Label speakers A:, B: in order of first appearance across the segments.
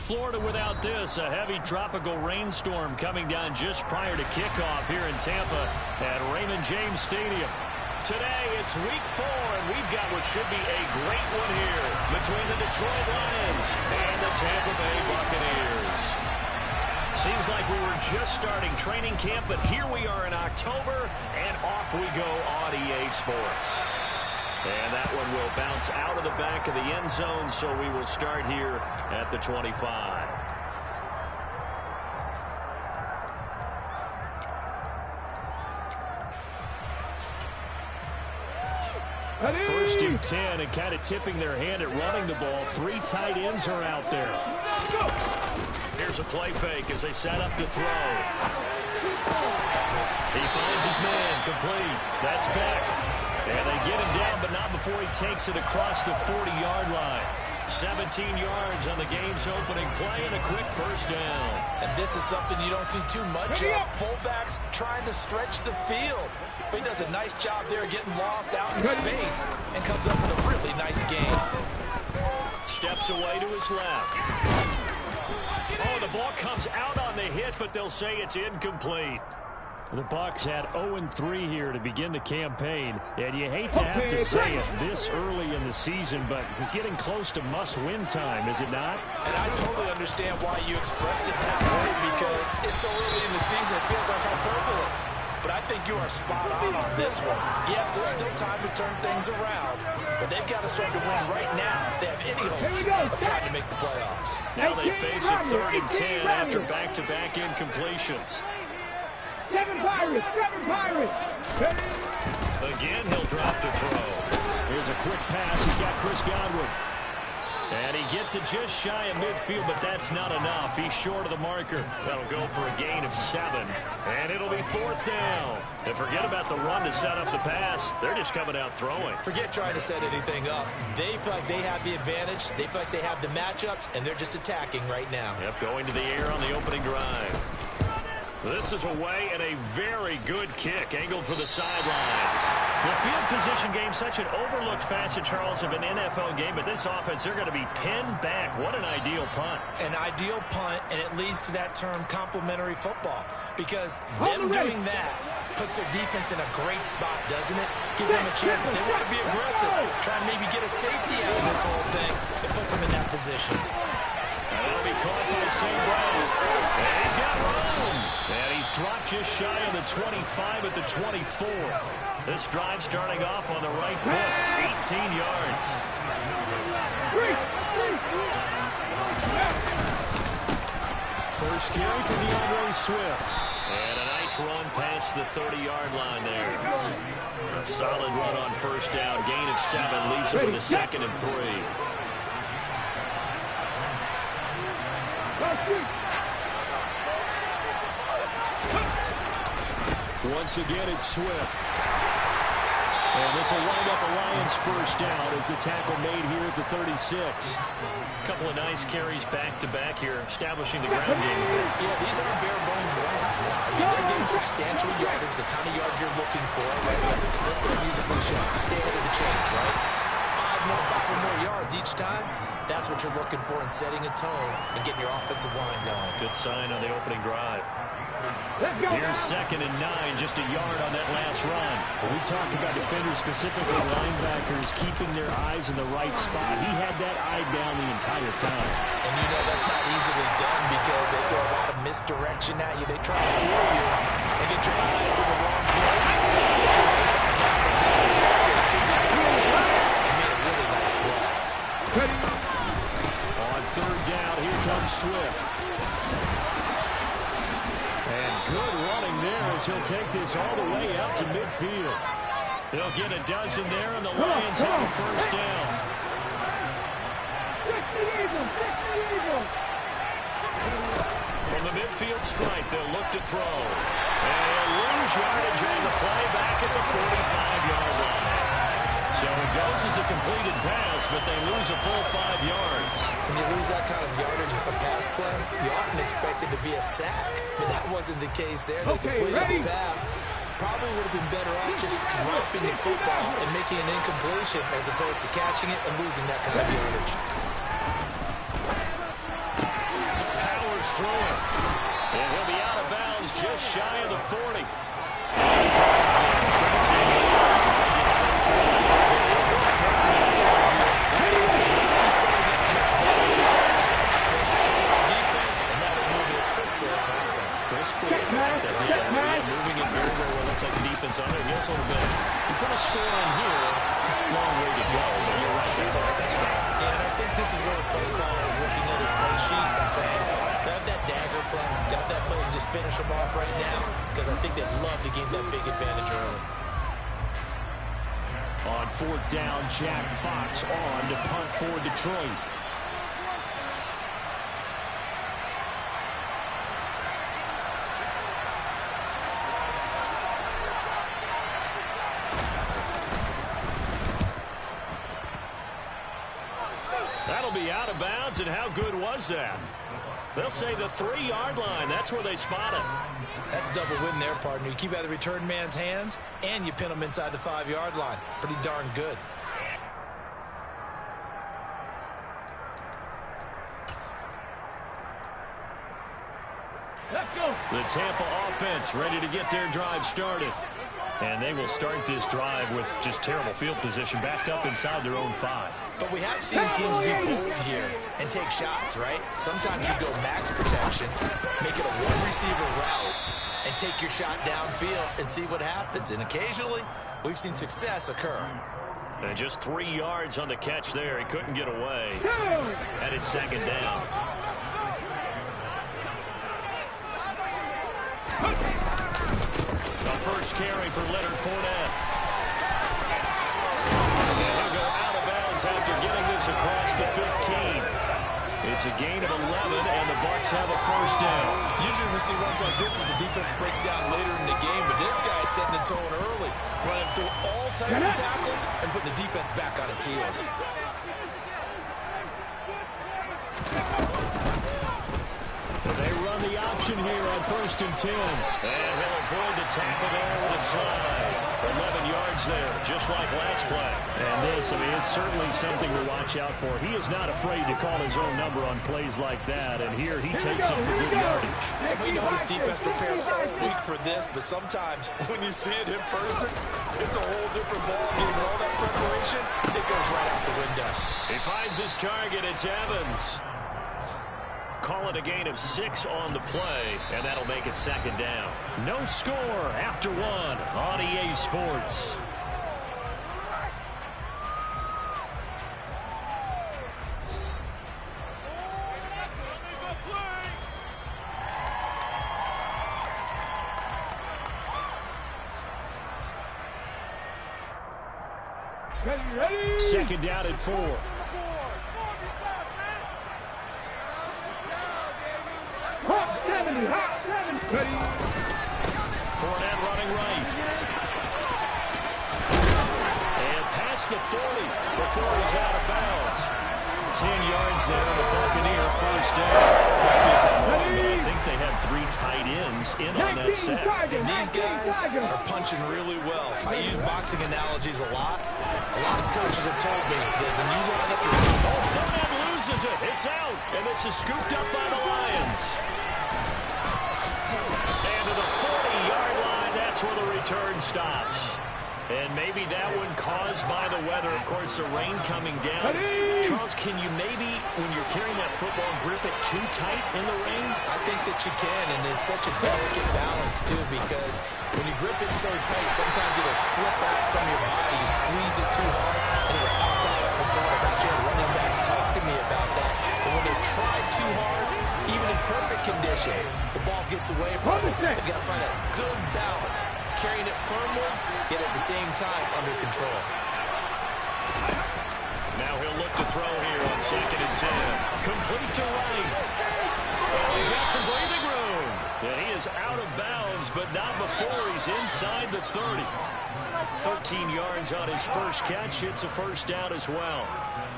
A: Florida without this. A heavy tropical rainstorm coming down just prior to kickoff here in Tampa at Raymond James Stadium. Today, it's week 4, and we've got what should be a great one here between the Detroit Lions and the Tampa Bay Buccaneers. Seems like we were just starting training camp, but here we are in October, and off we go on EA Sports. And that one will bounce out of the back of the end zone, so we will start here at the 25. First and 10, and kind of tipping their hand at running the ball. 3 tight ends are out there. Here's a play fake as they set up to throw. He finds his man, complete. That's Beck. And they get him down, but not before he takes it across the 40-yard line. 17 yards on the game's opening play and a quick first down.
B: And this is something you don't see too much of. Fullbacks trying to stretch the field. But he does a nice job there getting lost out in space and comes up with a really nice gain.
A: Steps away to his left. Oh, the ball comes out on the hit, but they'll say it's incomplete. The Bucs had 0-3 here to begin the campaign, and you hate to have to say it this early in the season, but we're getting close to must-win time, is it not?
B: And I totally understand why you expressed it that way, because it's so early in the season, it feels like hyperbole. But I think you are spot on this one. Yes, there's still time to turn things around, but they've got to start to win right now if they have any hopes of trying to make the playoffs.
A: Now they face a 3rd and 10 after back-to-back incompletions.
C: Seven Pirates!
A: Again, he'll drop to throw. Here's a quick pass. He's got Chris Godwin. And he gets it just shy of midfield, but that's not enough. He's short of the marker. That'll go for a gain of 7. And it'll be 4th down. And forget about the run to set up the pass. They're just coming out throwing.
B: Forget trying to set anything up. They feel like they have the advantage. They feel like they have the matchups, and they're just attacking right now.
A: Yep, going to the air on the opening drive. This is away and a very good kick, angled for the sidelines. The field position game, such an overlooked facet, Charles, of an NFL game, but this offense, they're going to be pinned back. What an ideal punt.
B: An ideal punt, and it leads to that term complementary football, because them doing that puts their defense in a great spot, doesn't it? Gives them a chance, if they want to be aggressive, try and maybe get a safety out of this whole thing, it puts them in that position.
A: And that'll be caught by St. Brown. And he's got room. And he's dropped just shy of the 25 at the 24. This drive starting off on the right foot. 18 yards. First carry for DeAndre Swift. And a nice run past the 30-yard line there. A solid run on first down. Gain of 7 leaves him with a 2nd and 3. Once again, it's Swift. And this will wind up a Lions first down as the tackle made here at the 36. A couple of nice carries back-to-back here, establishing the ground game.
B: Yeah, these aren't bare-bones runs now. I mean, they're getting substantial yardage, the kind of yards you're looking for. Right? Let's put a musical shot. Stay ahead of the change, right? 5 or more yards each time. That's what you're looking for in setting a tone and getting your offensive line going.
A: Good sign on the opening drive. Here's 2nd and 9, just a yard on that last run. When we talk about defenders, specifically linebackers, keeping their eyes in the right spot, he had that eye down the entire time.
B: And you know that's not easily done because they throw a lot of misdirection at you. They try to fool you and get your eyes in the wrong place. He made a really nice play.
A: On 3rd down, here comes Swift. And good running there as he'll take this all the way out to midfield. They'll get a dozen there, and the Lions have a first down. From the midfield stripe, they'll look to throw. And they'll lose yardage on the play back at the 45-yard line. So it goes as a completed pass, but they lose a full 5 yards.
B: When you lose that kind of yardage on a pass play, you often expect it to be a sack. But that wasn't the case there. They completed the pass. Probably would have been better off just dropping the football and making an incompletion as opposed to catching it and losing that kind of yardage.
A: through him. And he'll be out of bounds just shy of the 40.
B: This game could not be starting out much better. First defense, and now they're moving it crisply on offense.
A: Crisply. Moving it very, very well. Looks like the defense on it. Yes, a little bit. You put a score in here, long way to go. But you're right. That's all right. That's right.
B: Yeah, and I think this is where the play caller is looking at his play sheet and saying, grab that dagger play, got that play and just finish them off right now, because I think they'd love to gain that big advantage early.
A: On fourth down, Jack Fox on to punt for Detroit. That'll be out of bounds, and how good was that? They'll say the 3-yard line. That's where they spot it.
B: That's double win there, partner. You keep out of the return man's hands, and you pin them inside the 5-yard line. Pretty darn good.
C: Let's go.
A: The Tampa offense ready to get their drive started. And they will start this drive with just terrible field position, backed up inside their own 5.
B: But we have seen teams be bold here and take shots, right? Sometimes you go max protection, make it a one-receiver route, and take your shot downfield and see what happens. And occasionally, we've seen success occur.
A: And just 3 yards on the catch there. He couldn't get away. And it's second down. The first carry for Leonard Fournette. And he'll go out of bounds after getting this across the 15. It's a gain of 11, and the Bucs have a first down.
B: Usually we see runs like this as the defense breaks down later in the game, but this guy's setting the tone early, running through all types of tackles and putting the defense back on its heels.
A: They run the option here on 1st and 10. And he'll avoid the tackle there with a slide. 11 yards there, just like last play. And this, I mean, it's certainly something to watch out for. He is not afraid to call his own number on plays like that. And here he takes it for good yardage.
B: And we know this defense prepared all week for this, but sometimes when you see it in person, it's a whole different ball game. All that preparation, it goes right out the window.
A: He finds his target. It's Evans. Call it a gain of 6 on the play, and that'll make it second down. No score after 1 on EA Sports.
C: Ready.
A: Second down at 4.
C: Ready.
A: Fournette running right. And past the 40 before he's out of bounds. 10 yards there on the Buccaneer first down. Correct me if I'm wrong, but I think they had 3 tight ends in on that set.
B: And these guys are punching really well. I use boxing analogies a lot. A lot of coaches have told me that when you line up your...
A: Oh, Fournette loses it. It's out. And this is scooped up by the Lions. And to the 40-yard line, that's where the return stops. And maybe that one caused by the weather. Of course, the rain coming down. Charles, can you maybe, when you're carrying that football, grip it too tight in the rain?
B: I think that you can, and it's such a delicate balance, too, because when you grip it so tight, sometimes it'll slip out from your body. You squeeze it too hard, and it'll pop out up and down. I've actually had running backs talk to me about that. And when they've tried too hard, even in perfect conditions, the ball gets away from them. They've got to find a good balance, carrying it firmly, yet at the same time under control.
A: Now he'll look to throw here on 2nd and 10. Complete to right. Well, he's got some breathing room. And he is out of bounds, but not before he's inside the 30. 13 yards on his first catch. It's a first down as well.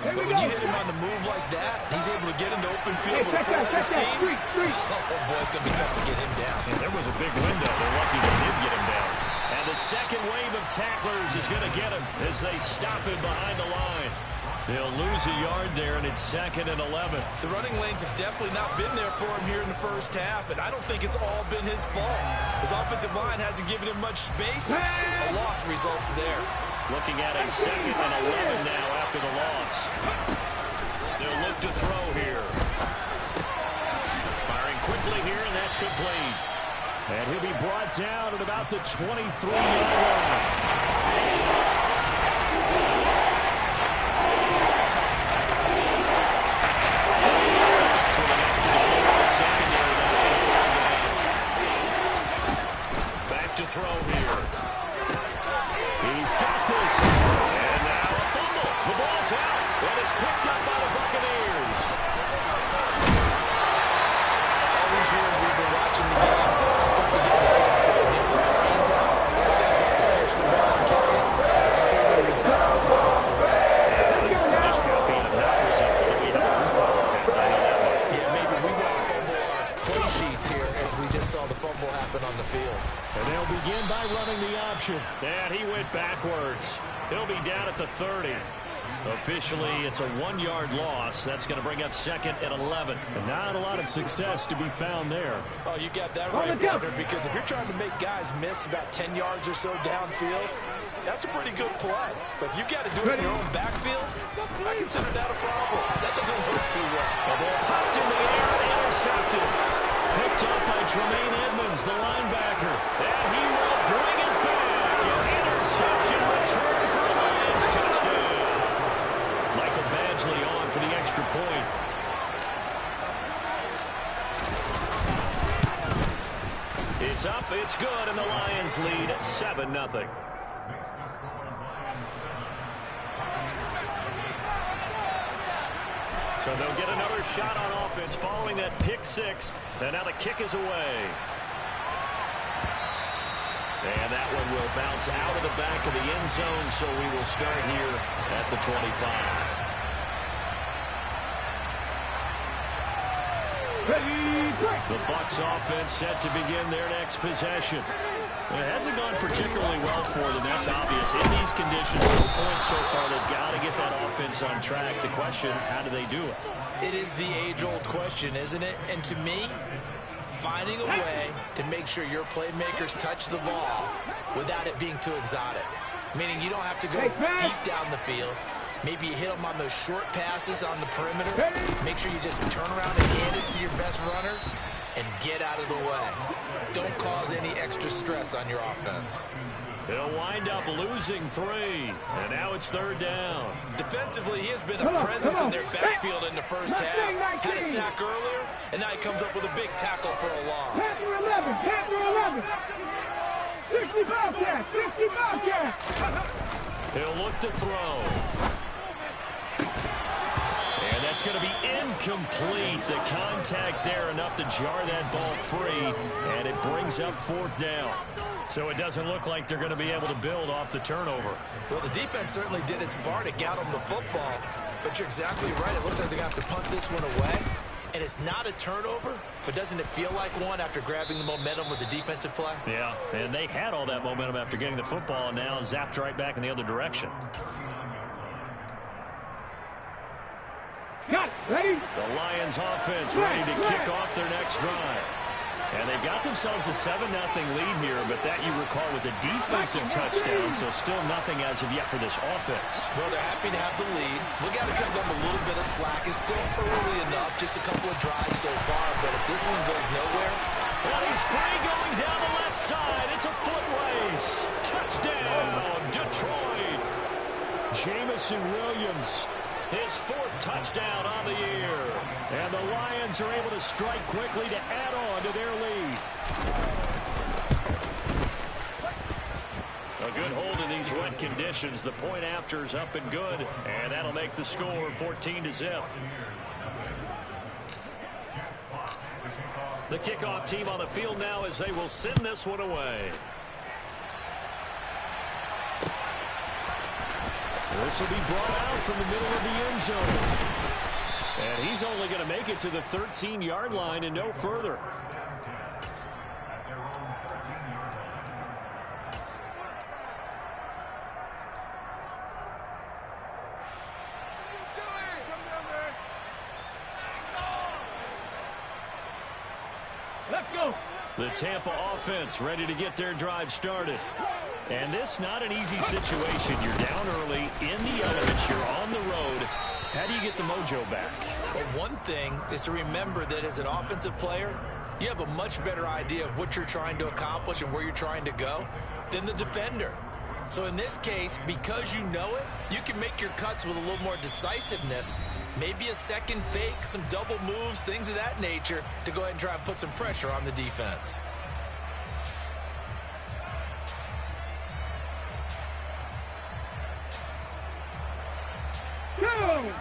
B: But when you hit him on the move like that, he's able to get into open field with a full steam. Oh, boy, it's going to be tough to get him down.
A: And there was a big window. They're lucky they did get him down. And the second wave of tacklers is going to get him as they stop him behind the line. They'll lose a yard there, and it's 2nd and 11.
B: The running lanes have definitely not been there for him here in the first half, and I don't think it's all been his fault. His offensive line hasn't given him much space. A loss results there.
A: Looking at a 2nd and 11 now after the loss. They'll look to throw here. Firing quickly here, and that's complete. And he'll be brought down at about the 23-yard line. Back to throw here. He's got this. And now a fumble. The ball's out. And it's picked up by the Buccaneers.
B: All these years we've been watching the game, starting to get the sense that when the rain's out, those guys have to touch the ball and kick it. They're extremely receptive.
A: Just happy and not resentful that we have a roof over our heads. I know that one.
B: Yeah, maybe we won't fumble our play sheets here as we just saw the fumble happen on the field.
A: And they'll begin by running the option. And he went backwards. He'll be down at the 30. Officially, it's a 1-yard loss. That's going to bring up 2nd and 11. And not a lot of success to be found there.
B: Oh, you got that right, Gardner, because if you're trying to make guys miss about 10 yards or so downfield, that's a pretty good play. But if you've got to do it in your own backfield, I consider that a problem. That doesn't work too well.
A: The ball popped in the air and intercepted. Picked up by Tremaine Edmonds, the linebacker. And he will bring it back. An interception return for a Lions touchdown. Michael Badgley on for the extra point. It's up, it's good, and the Lions lead 7-0. So they'll get another shot on offense following that pick six. And now the kick is away. And that one will bounce out of the back of the end zone, so we will start here at the 25. The Bucs offense set to begin their next possession. It hasn't gone particularly well for them, that's obvious. In these conditions, 2 points so far, they've got to get that offense on track. The question, how do they do it?
B: It is the age-old question, isn't it? And to me, finding a way to make sure your playmakers touch the ball without it being too exotic. Meaning you don't have to go deep down the field. Maybe you hit them on those short passes on the perimeter. Make sure you just turn around and hand it to your best runner and get out of the way. Don't cause any extra stress on your offense.
A: They'll wind up losing 3, and now it's 3rd down.
B: Defensively, he has been a presence in their backfield in the first half. Had a sack earlier, and now he comes up with a big tackle for a loss.
C: 10 11. 60 Bobcats, 60 Bobcats.
A: He'll look to throw. And that's going to be incomplete. The contact there enough to jar that ball free, and it brings up 4th down. So it doesn't look like they're going to be able to build off the turnover.
B: Well, the defense certainly did its part to get them the football, but you're exactly right. It looks like they're going to have to punt this one away, and it's not a turnover, but doesn't it feel like one after grabbing the momentum with the defensive play?
A: Yeah, and they had all that momentum after getting the football, and now zapped right back in the other direction.
C: Ready?
A: The Lions offense ready to kick off their next drive. And they've got themselves a 7-0 lead here, but that, you recall, was a defensive touchdown, so still nothing as of yet for this offense.
B: Well, they're happy to have the lead. Look at it, cut them a little bit of slack. It's still early enough, just a couple of drives so far, but if this one goes nowhere...
A: Well, he's free going down the left side. It's a foot race. Touchdown, Detroit. Jamison Williams, his 4th touchdown on the year. And the Lions are able to strike quickly to add on to their lead. A good hold in these wet conditions. The point after is up and good. And that'll make the score 14-0. The kickoff team on the field now as they will send this one away. This will be brought out from the middle of the end zone. And he's only going to make it to the 13-yard line and no further. The Tampa offense ready to get their drive started. And this not an easy situation. You're down early, in the elements, you're on the road. How do you get the mojo back?
B: Well, one thing is to remember that as an offensive player, you have a much better idea of what you're trying to accomplish and where you're trying to go than the defender. So in this case, because you know it, you can make your cuts with a little more decisiveness, maybe a second fake, some double moves, things of that nature, to go ahead and try and put some pressure on the defense.
C: Go!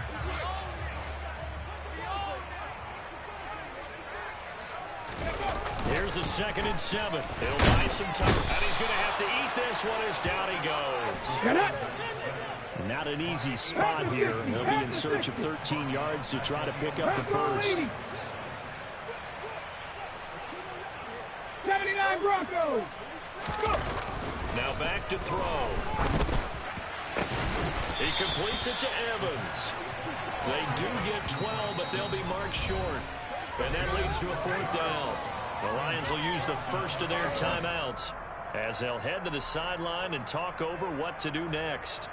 A: Here's a 2nd and 7. He'll buy some time, and he's going to have to eat this one as down he goes. Not an easy spot here. He'll be in search of 13 yards to try to pick up the first.
C: 79 Broncos. Go.
A: Now back to throw. He completes it to Evans. They do get 12, but they'll be marked short. And that leads to a 4th down. The Lions will use the first of their timeouts as they'll head to the sideline and talk over what to do next.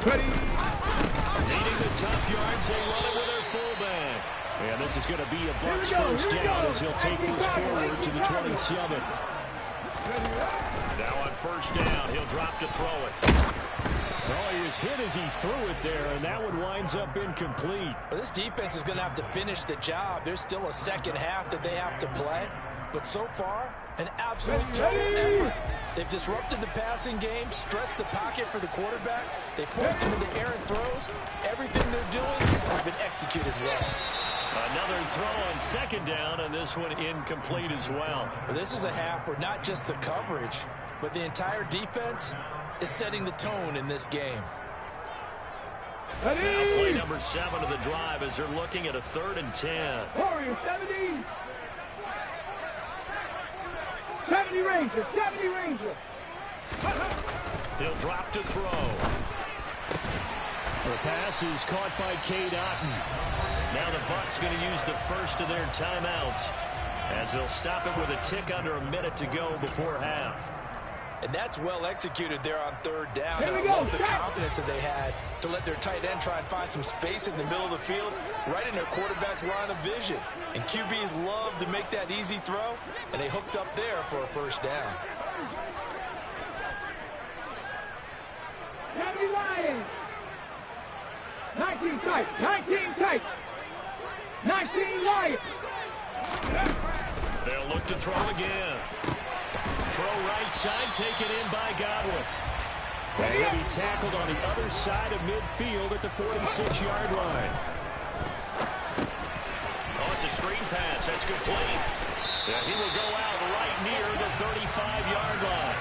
C: Ready.
A: Needing the tough yards, they run it with their fullback. And this is going to be a Bucs first down as he'll take this forward to the 27. Now on first down, he'll drop to throw it. Well, he was hit as he threw it there, and that one winds up incomplete.
B: Well, this defense is going to have to finish the job. There's still a second half that they have to play. But so far, an absolute total effort. They've disrupted the passing game, stressed the pocket for the quarterback. They forced him into errant throws. Everything they're doing has been executed well.
A: Another throw on 2nd down, and this one incomplete as well.
B: But this is a half where not just the coverage, but the entire defense is setting the tone in this game.
A: Now play number 7 of the drive as they're looking at a 3rd and 10.
C: Warriors 70. 70 Rangers, 70 Rangers.
A: He'll drop to throw. The pass is caught by Cade Otton. Now the Bucs going to use the first of their timeouts as they'll stop it with a tick under a minute to go before half.
B: And that's well executed there on 3rd down.
C: Here we
B: I
C: go.
B: love the confidence that they had to let their tight end try and find some space in the middle of the field, right in their quarterback's line of vision. And QBs love to make that easy throw, and they hooked up there for a first down.
C: 70 Lions. 19 tight, 19 tight. 19 Lions.
A: They'll look to throw again. Throw right side, taken in by Godwin. And he'll be tackled on the other side of midfield at the 46-yard line. Oh, it's a screen pass. That's complete. Yeah, he will go out right near the 35-yard line.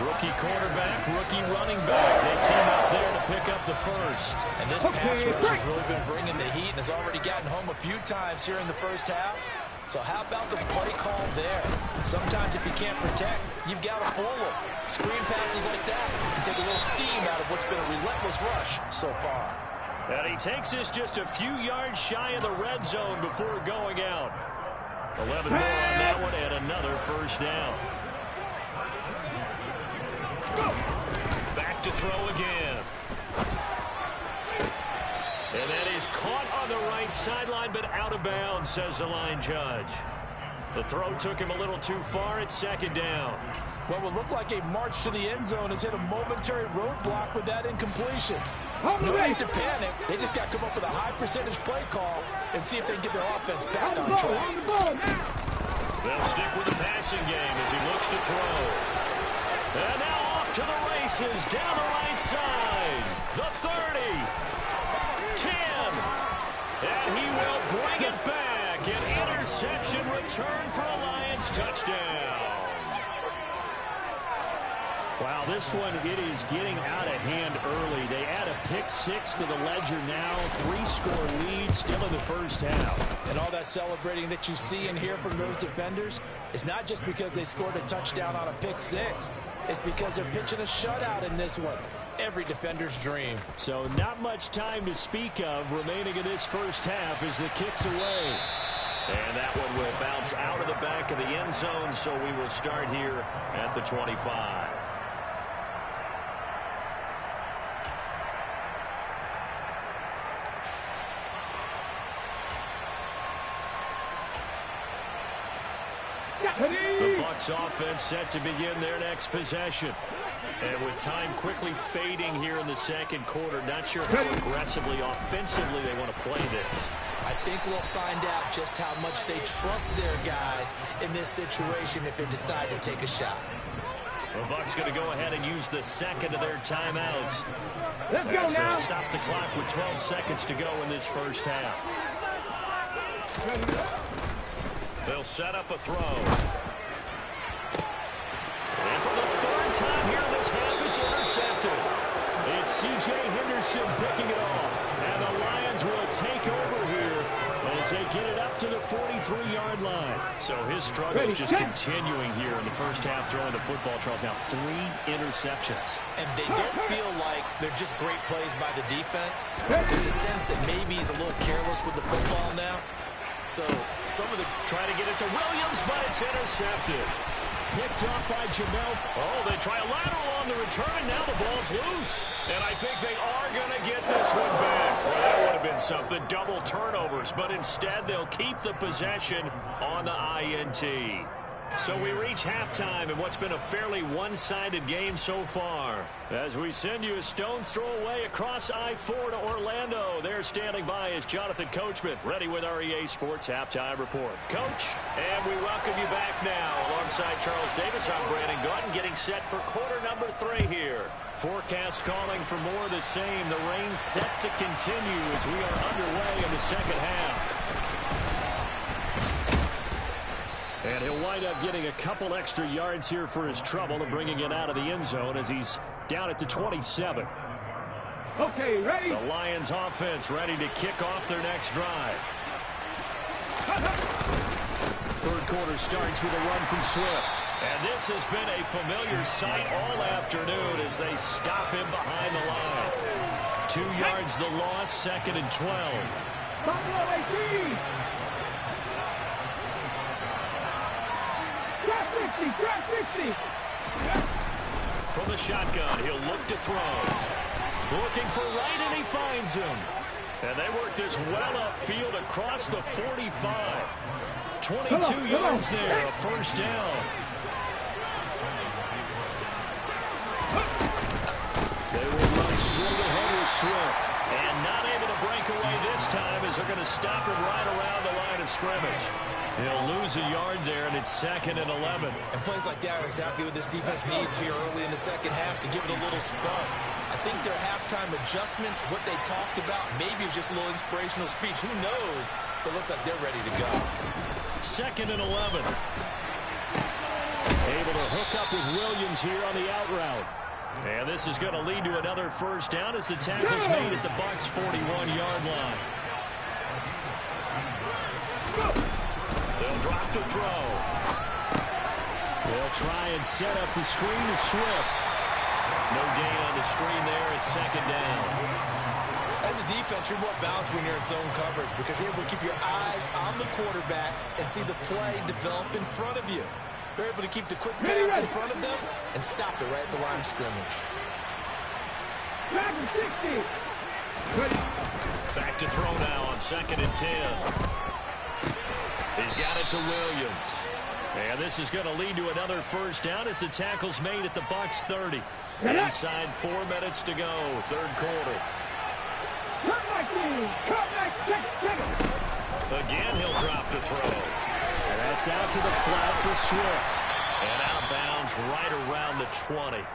A: Rookie quarterback, rookie running back. They team up there to pick up the first.
B: And this pass rush has really been bringing the heat and has already gotten home a few times here in the first half. So how about the play call there? Sometimes if you can't protect, you've got to pull them. Screen passes like that and take a little steam out of what's been a relentless rush so far.
A: And he takes this just a few yards shy of the red zone before going out. 11 more on that one and another first down. Back to throw again. And that is caught on the right sideline, but out of bounds, says the line judge. The throw took him a little too far at 2nd down.
B: What would look like a march to the end zone has hit a momentary roadblock with that incompletion. No need to panic. They just got to come up with a high percentage play call and see if they can get their offense back on track.
A: They'll stick with the passing game as he looks to throw. And now off to the races down the right side. The 30. 10. And he will bring it back. An interception return for a Lions touchdown. Wow, this one, it is getting out of hand early. They add a pick six to the ledger now. 3-score lead still in the first half.
B: And all that celebrating that you see and hear from those defenders is not just because they scored a touchdown on a pick six. It's because they're pitching a shutout in this one. Every defender's dream.
A: So not much time to speak of remaining in this first half as the kick's away. And that one will bounce out of the back of the end zone, so we will start here at the 25. The Bucs offense set to begin their next possession. And with time quickly fading here in the second quarter, not sure how aggressively, offensively they want to play this.
B: I think we'll find out just how much they trust their guys in this situation if they decide to take a shot.
A: The Bucs going to go ahead and use the second of their timeouts.
C: Let's go now.
A: They'll stop the clock with 12 seconds to go in this first half. They'll set up a throw. And for the third time here in this half, it's intercepted. It's C.J. Henderson picking it off. And the Lions will take over here as they get it up to the 43-yard line. So his struggle is just continuing here in the first half, throwing the football. Charles, now 3 interceptions.
B: And they don't feel like they're just great plays by the defense. There's a sense that maybe he's a little careless with the football now. So some of the
A: try to get it to Williams, but it's intercepted. Picked off by Jamel. Oh, they try a lateral on the return, and now the ball's loose. And I think they are going to get this one back. Well, that would have been something, double turnovers. But instead, they'll keep the possession on the INT. So we reach halftime in what's been a fairly one-sided game so far. As we send you a stone's throw away across I-4 to Orlando. There standing by is Jonathan Coachman, ready with our EA Sports Halftime Report. Coach, and we welcome you back now. Alongside Charles Davis, I'm Brandon Gautin, getting set for quarter number 3 here. Forecast calling for more of the same. The rain set to continue as we are underway in the second half. And he'll wind up getting a couple extra yards here for his trouble and bringing it out of the end zone as he's down at the 27.
C: Okay, ready?
A: The Lions offense ready to kick off their next drive. Third quarter starts with a run from Swift. And this has been a familiar sight all afternoon as they stop him behind the line. 2 yards the loss, 2nd and 12.
C: Buffalo 18. Drop 60.
A: From the shotgun, he'll look to throw. Looking for right, and he finds him. And they work this well upfield across the 45. 22 yards there, a first down. They will run straight ahead with Swift. And not able to break away this time as they're going to stop him right around the line of scrimmage. He'll lose a yard there, and it's 2nd and 11.
B: And plays like that are exactly what this defense needs here early in the second half to give it a little spark. I think their halftime adjustments, what they talked about, maybe it was just a little inspirational speech. Who knows? But it looks like they're ready to go.
A: 2nd and 11. Able to hook up with Williams here on the out route. And this is going to lead to another first down as the tackle's made at the Bucs' 41-yard line. They'll drop to throw. They'll try and set up the screen to Swift. No gain on the screen there. It's 2nd down.
B: As a defense, you're more balanced when you're in zone coverage because you're able to keep your eyes on the quarterback and see the play develop in front of you. They're able to keep the quick pass in front of them and stop it right at the line of scrimmage.
A: Back to throw now on 2nd and 10. He's got it to Williams. And this is going to lead to another first down as the tackle's made at the Bucs' 30. Inside 4 minutes to go, third quarter. Again, he'll drop to throw. And that's out to the flat for Swift. And out of bounds right around the 20.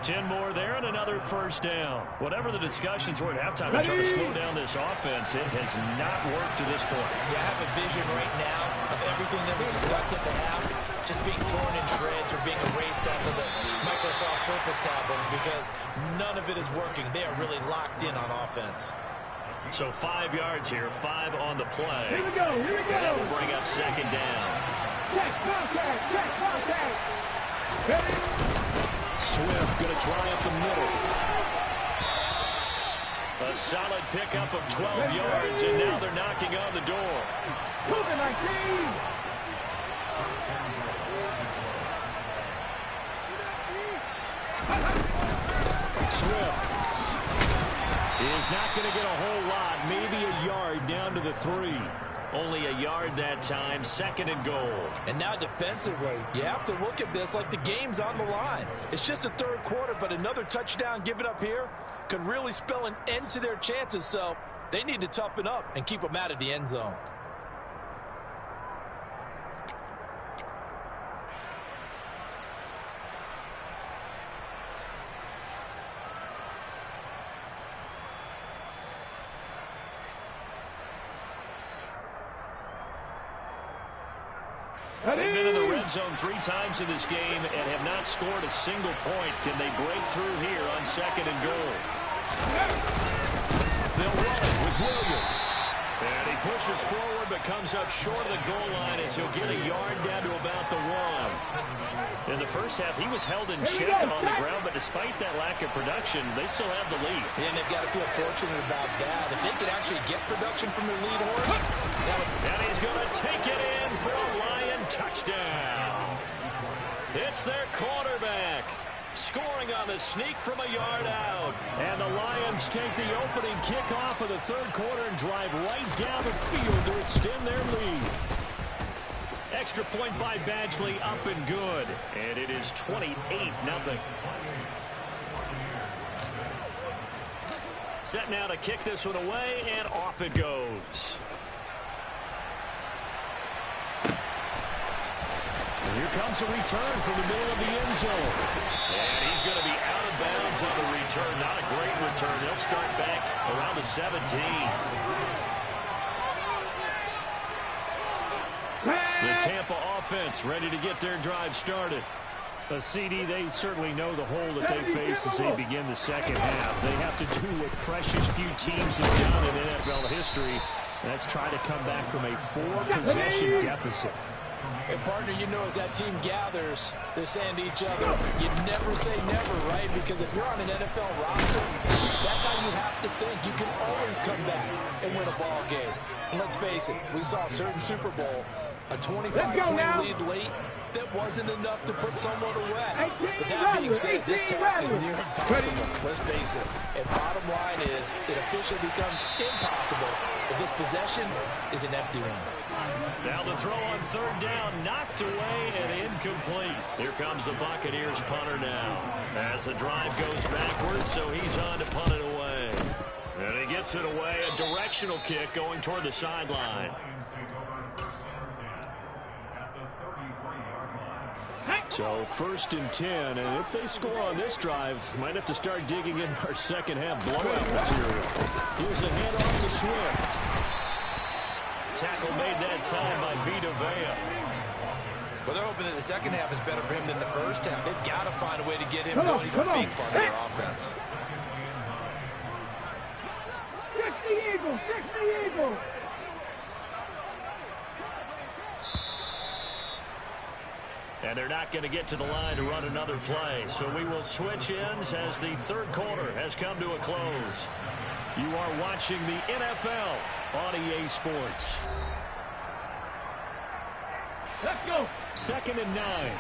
A: 10 more there and another first down. Whatever the discussions were at halftime, they're trying to slow down this offense. It has not worked to this point.
B: Yeah, I have a vision right now of everything that was discussed at the half just being torn in shreds or being erased off of the Microsoft Surface tablets because none of it is working. They are really locked in on offense.
A: So 5 yards here, 5 on the play.
C: Here we go, here we go.
A: And that will bring up second down.
C: Check contact, check contact. Ready?
A: Swift going to try up the middle. A solid pickup of 12 yards, and now they're knocking on the door.
C: Moving like these.
A: Swift is not going to get a whole lot, maybe a yard down to the 3. Only a yard that time, second and goal.
B: And now defensively, you have to look at this like the game's on the line. It's just the third quarter, but another touchdown given up here could really spell an end to their chances, so they need to toughen up and keep them out of the end zone.
A: They've been in the red zone 3 times in this game and have not scored a single point. Can they break through here on second and goal? They'll run it with Williams. And he pushes forward but comes up short of the goal line as he'll get a yard down to about the 1. In the first half, he was held in check on the ground, but despite that lack of production, they still have the lead.
B: And they've got to feel fortunate about that. If they could actually get production from their lead horse,
A: and he's going to take it in for a Lion touchdown. It's their quarterback scoring on the sneak from a yard out. And the Lions take the opening kickoff of the third quarter and drive right down the field to extend their lead. Extra point by Badgley, up and good. And it is 28-0. Set now to kick this one away, and off it goes. And here comes a return from the middle of the end zone. And he's going to be out of bounds on the return. Not a great return. They'll start back around the 17. The Tampa offense ready to get their drive started. CD, they certainly know the hole that they face as they begin the second half. They have to do what precious few teams have done in NFL history. That's try to come back from a 4-possession deficit.
B: And partner, you know, as that team gathers, they're saying to each other, you never say never, right? Because if you're on an NFL roster, that's how you have to think. You can always come back and win a ball game. And let's face it, we saw a certain Super Bowl, a 25-point lead late, that wasn't enough to put someone away. But that being said, this task is near impossible. Let's face it. And bottom line is, it officially becomes impossible if this possession is an empty one.
A: Now the throw on third down, knocked away and incomplete. Here comes the Buccaneers punter now. As the drive goes backwards, so he's on to punt it away. And he gets it away, a directional kick going toward the sideline. So 1st and 10, and if they score on this drive, might have to start digging in our second half blowout material. Here's a handoff to Swift. Tackle made that time by Vita Vea.
B: Well, they're hoping that the second half is better for him than the first half. They've got to find a way to get him going. He's a big part of their offense.
C: Fix the Eagles, fix the Eagles.
A: And they're not going to get to the line to run another play. So we will switch ends as the third quarter has come to a close. You are watching the NFL on EA Sports.
C: Let's go.
A: 2nd and 9.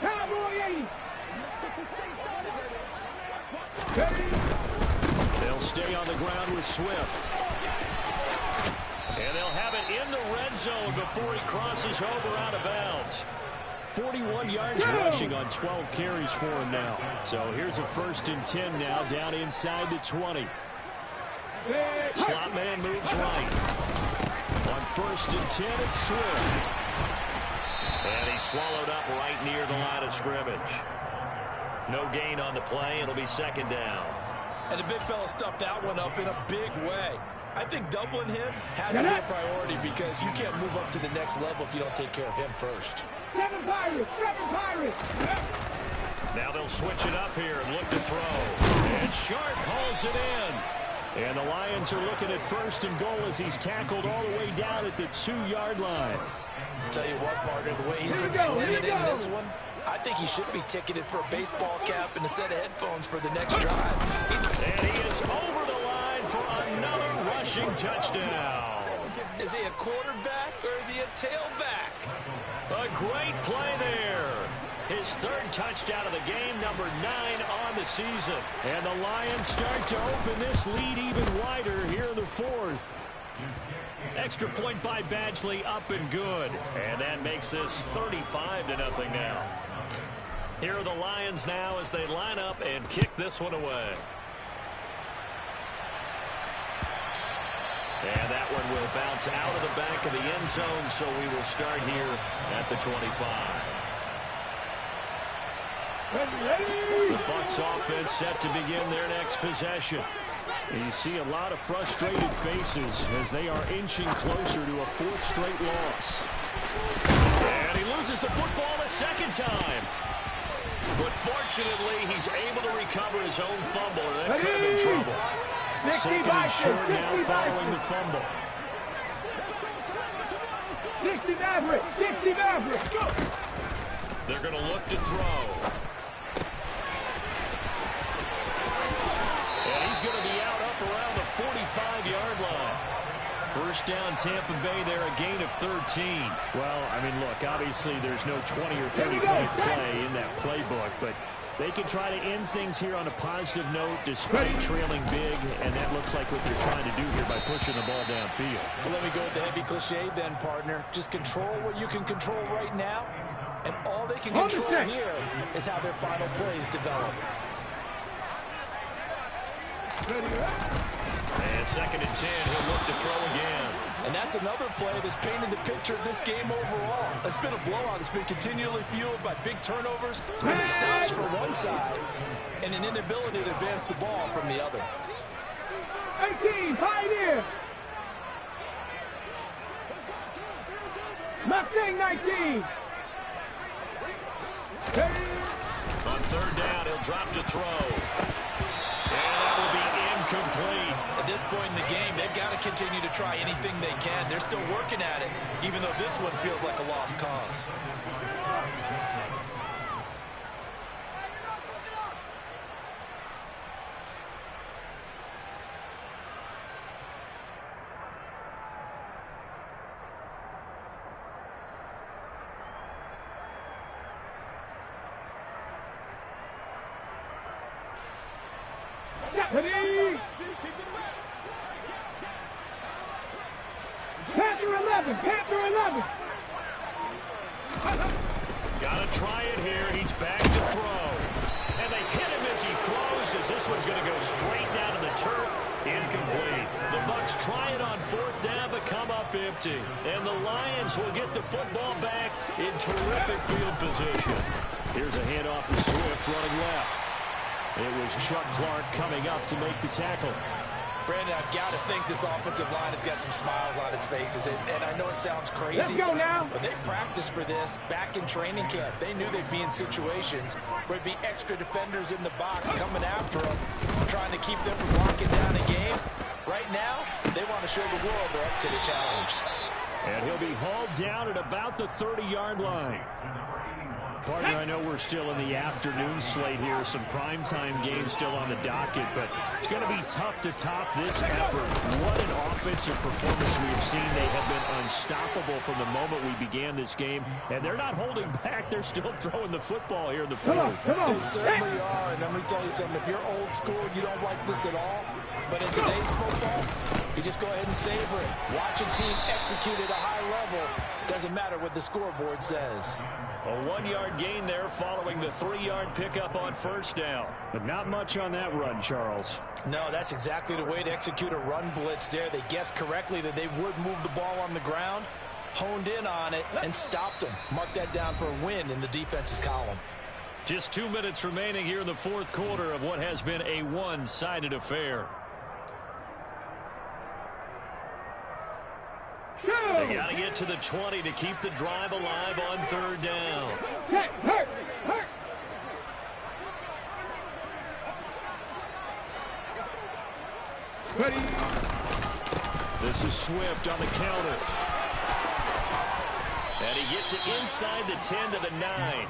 C: Cowboy 80. Ready?
A: They'll stay on the ground with Swift. And they'll have it in the red zone before he crosses over out of bounds. 41 yards rushing on 12 carries for him now. So here's a 1st and 10 now, down inside the 20. Slot man moves right. On 1st and 10, it's Swift. And he's swallowed up right near the line of scrimmage. No gain on the play. It'll be 2nd down.
B: And the big fella stuffed that one up in a big way. I think doubling him has to be a priority because you can't move up to the next level if you don't take care of him first.
C: Seven Pirates! Seven Pirates!
A: Now they'll switch it up here and look to throw. And Sharp hauls it in. And the Lions are looking at first and goal as he's tackled all the way down at the 2-yard line.
B: Tell you what, partner, the way he's been slinging in this one, I think he should be ticketed for a baseball cap and a set of headphones for the next drive.
A: And he is over the line for another rushing touchdown.
B: Is he a quarterback or is he a tailback?
A: A great play there. His third touchdown of the game, number 9 on the season. And the Lions start to open this lead even wider here in the fourth. Extra point by Badgley, up and good. And that makes this 35-0 now. Here are the Lions now as they line up and kick this one away. And that one will bounce out of the back of the end zone, so we will start here at the 25. The Bucs offense set to begin their next possession. And you see a lot of frustrated faces as they are inching closer to a 4th straight loss. And he loses the football a second time. But fortunately, he's able to recover his own fumble, or that could have been trouble. Second and short now following the fumble.
C: 60 Maverick! 60 Maverick! Go!
A: They're going to look to throw. And he's going to be out up around the 45-yard line. First down, Tampa Bay there, a gain of 13. Well, I mean, look, obviously there's no 20 or 30-point play in that playbook, but they can try to end things here on a positive note despite trailing big, and that looks like what they're trying to do here by pushing the ball downfield.
B: Well, let me go with the heavy cliche then, partner. Just control what you can control right now, and all they can control here is how their final plays develop.
A: And second and 10, he'll look to throw again.
B: And that's another play that's painted the picture of this game overall. It's been a blowout. It's been continually fueled by big turnovers and stops for one side and an inability to advance the ball from the other.
C: 18, Pioneer! Mustang 19!
A: On third down, he'll drop to throw. And that will be incomplete.
B: At this point in the game, they've got to continue to try anything they can. They're still working at it, even though this one feels like a lost cause.
C: Panther 11! Panther 11!
A: Gotta try it here. He's back to throw. And they hit him as he throws, as this one's going to go straight down to the turf. Incomplete. The Bucs try it on 4th down, but come up empty. And the Lions will get the football back in terrific field position. Here's a handoff to Swift running left. It was Chuck Clark coming up to make the tackle.
B: Brandon, I've got to think this offensive line has got some smiles on its faces. And I know it sounds crazy.
C: Let's go now.
B: But they practiced for this back in training camp. They knew they'd be in situations where there'd be extra defenders in the box coming after them, trying to keep them from locking down a game. Right now, they want to show the world they're up to the challenge.
A: And he'll be hauled down at about the 30-yard line. Partner, I know we're still in the afternoon slate here, some primetime games still on the docket, but it's going to be tough to top this effort. What an offensive performance we have seen. They have been unstoppable from the moment we began this game, and they're not holding back. They're still throwing the football here in the fourth.
C: Come on.
B: They certainly are, and let me tell you something. If you're old school, you don't like this at all, but in today's football, you just go ahead and savor it. Watch a team execute at a high level. Doesn't matter what the scoreboard says.
A: A 1-yard gain there following the 3-yard pickup on first down. But not much on that run, Charles.
B: No, that's exactly the way to execute a run blitz there. They guessed correctly that they would move the ball on the ground, honed in on it, and stopped them. Mark that down for a win in the defense's column.
A: Just 2 minutes remaining here in the fourth quarter of what has been a one-sided affair. They got to get to the 20 to keep the drive alive on 3rd down.
C: Hurt. Ready.
A: This is Swift on the counter. And he gets it inside the 10 to the 9.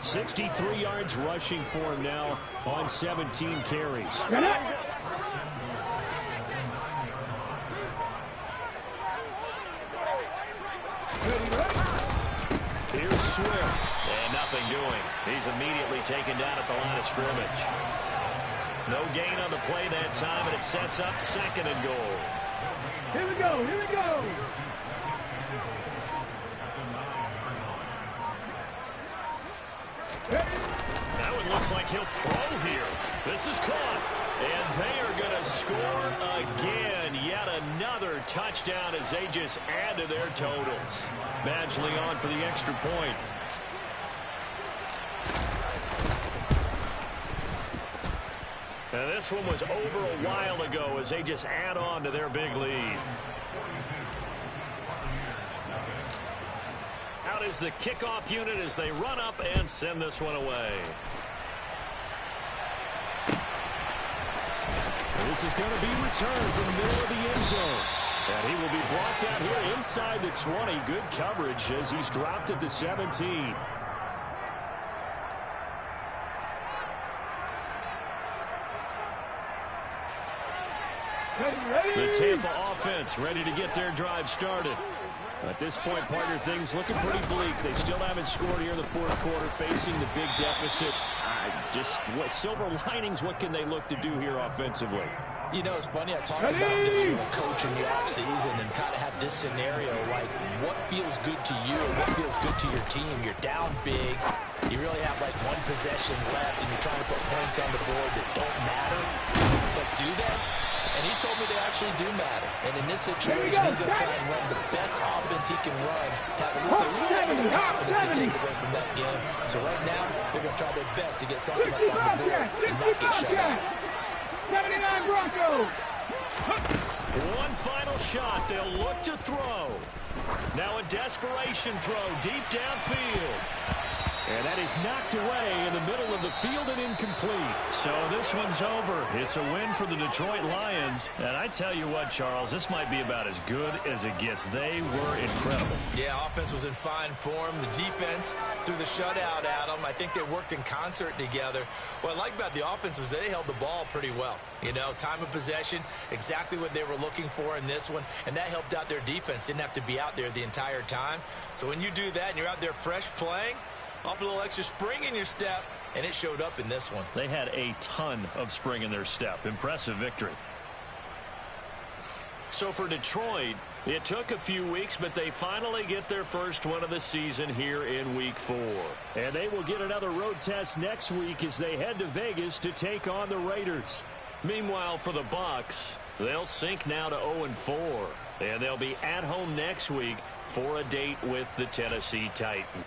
A: 63 yards rushing for him now on 17 carries. Here's Swift. And nothing doing. He's immediately taken down at the line of scrimmage. No gain on the play that time, and it sets up 2nd and goal.
C: Here we go.
A: Now it looks like he'll throw here. This is caught. And they are going to score again. Yet another touchdown as they just add to their totals. Badgley on for the extra point. And this one was over a while ago as they just add on to their big lead. Out is the kickoff unit as they run up and send this one away. This is going to be returned from the middle of the end zone. And he will be brought down here inside the 20. Good coverage as he's dropped at the 17. The Tampa offense ready to get their drive started. At this point, partner, things looking pretty bleak. They still haven't scored here in the 4th quarter, facing the big deficit. Just what silver linings, what can they look to do here offensively?
B: You know, it's funny, I talked about this with a coach in the offseason and kind of had this scenario, like what feels good to you, what feels good to your team. You're down big, you really have like one possession left, and you're trying to put points on the board that don't matter. But do they? And he told me they actually do matter. And in this situation, he's going to try and run the best offense he can run, have at least a little bit of confidence to take away from that game. So right now, they're going to try their best to get something up on the board and not get shut out.
C: 79 Broncos.
A: One final shot. They'll look to throw. Now a desperation throw deep downfield. And that is knocked away in the middle of the field and incomplete. So this one's over. It's a win for the Detroit Lions. And I tell you what, Charles, this might be about as good as it gets. They were incredible.
B: Yeah, offense was in fine form. The defense threw the shutout at them. I think they worked in concert together. What I like about the offense was they held the ball pretty well. You know, time of possession, exactly what they were looking for in this one. And that helped out their defense. Didn't have to be out there the entire time. So when you do that and you're out there fresh playing, off a little extra spring in your step, and it showed up in this one.
A: They had a ton of spring in their step. Impressive victory. So for Detroit, it took a few weeks, but they finally get their first one of the season here in Week 4. And they will get another road test next week as they head to Vegas to take on the Raiders. Meanwhile, for the Bucs, they'll sink now to 0-4. And they'll be at home next week for a date with the Tennessee Titans.